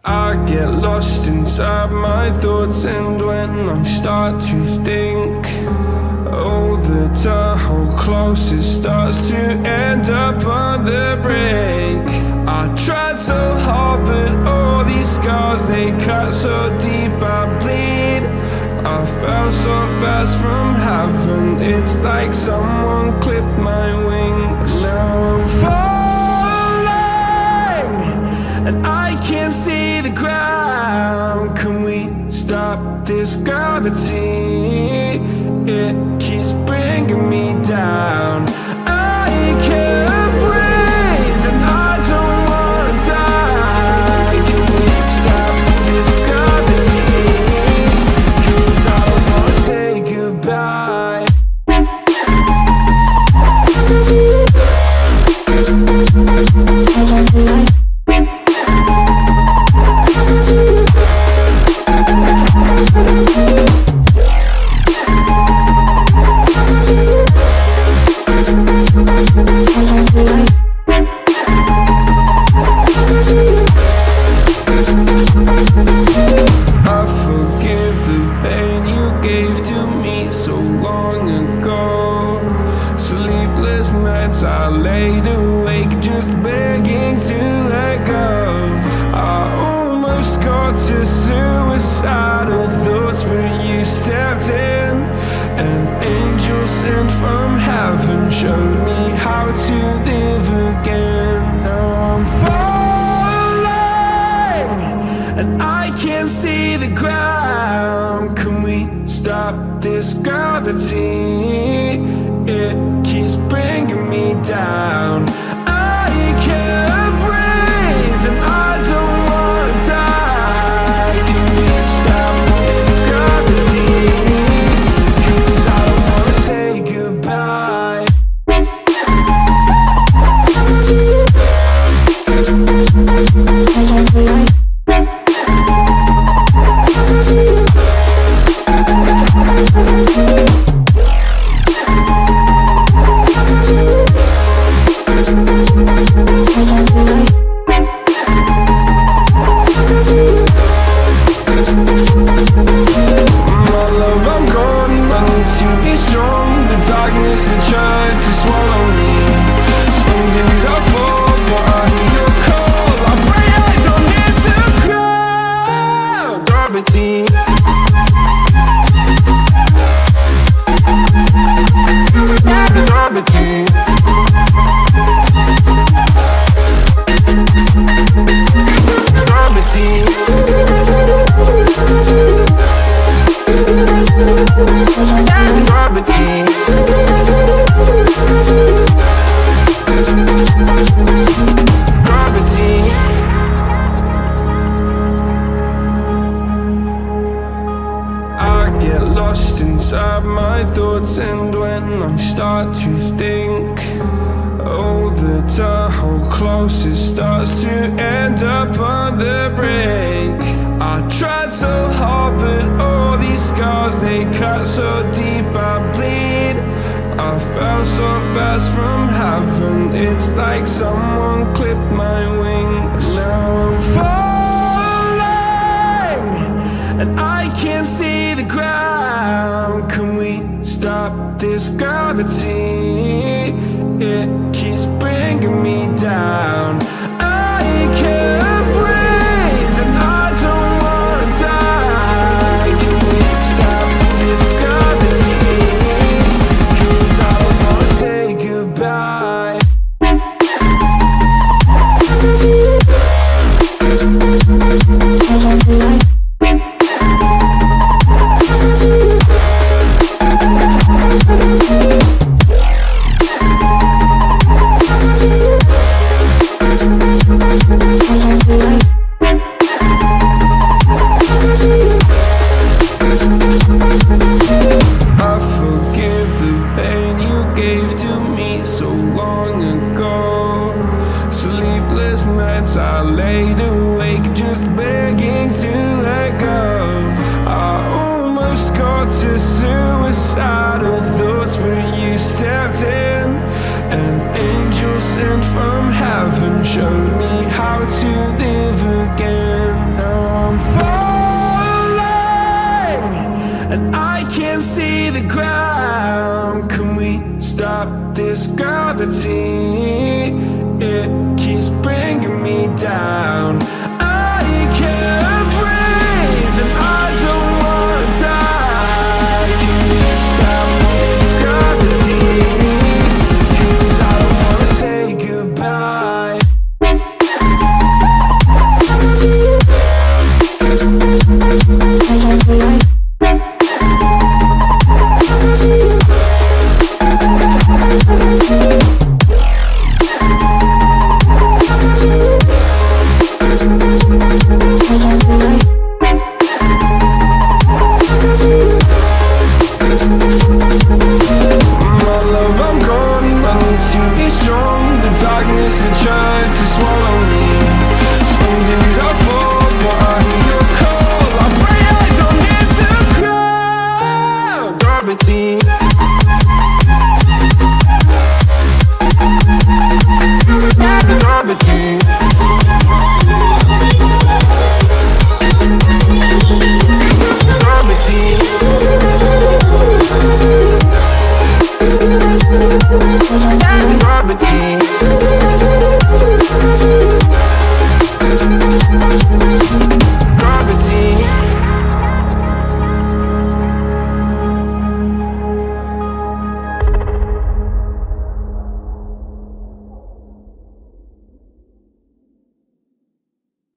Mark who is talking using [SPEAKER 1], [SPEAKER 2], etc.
[SPEAKER 1] I get lost inside my thoughts, and when I start to think, oh, the Daal closest starts to end up on the brink. I tried so hard, but all these scars, they cut so deep, I bleed. I fell so fast from heaven, it's like someone clipped my wings. Now I'm falling, and I can't see the ground. Can we stop this gravity? It keeps bringing me down. I can't breathe, and I don't wanna die. Can we stop this gravity? 'Cause I don't wanna say goodbye. I forgive the pain you gave to me so long ago. Sleepless nights I laid awake just begging to let go. I almost got to suicidal thoughts, but you stepped in. An angel sent from heaven showed me how to live again. Now I'm falling, and I can't see the ground. Can we stop this gravity? It keeps bringing me down. I can't breathe, and I don't wanna die. Can we stop this gravity? 'Cause I don't wanna say goodbye. My love, I'm gone, I need to be strong. The darkness had tried to swallow me. Some days I fall, but I hear your call. I pray I don't hit the ground. Gravity. Gravity. Gravity. Gravity. Gravity. I get lost inside my thoughts, and when I start to think, oh, the Daal closest starts to end up on the brink. I tried so hard, but all these scars, they cut so deep, I bleed. I fell so fast from heaven, it's like someone clipped my wings. Now I'm falling, and I can't see the ground. Can we stop this gravity? It keeps bringing me down. I can't breathe, and I don't wanna die. Can we stop this gravity? 'Cause I don't wanna say goodbye. I forgive the pain you gave to me so long ago. Sleepless nights I laid awake just begging to let go. I almost got to suicidal thoughts, but you stepped in. An angel sent from heaven showed me how to live again. gravity, it keeps bringing me down.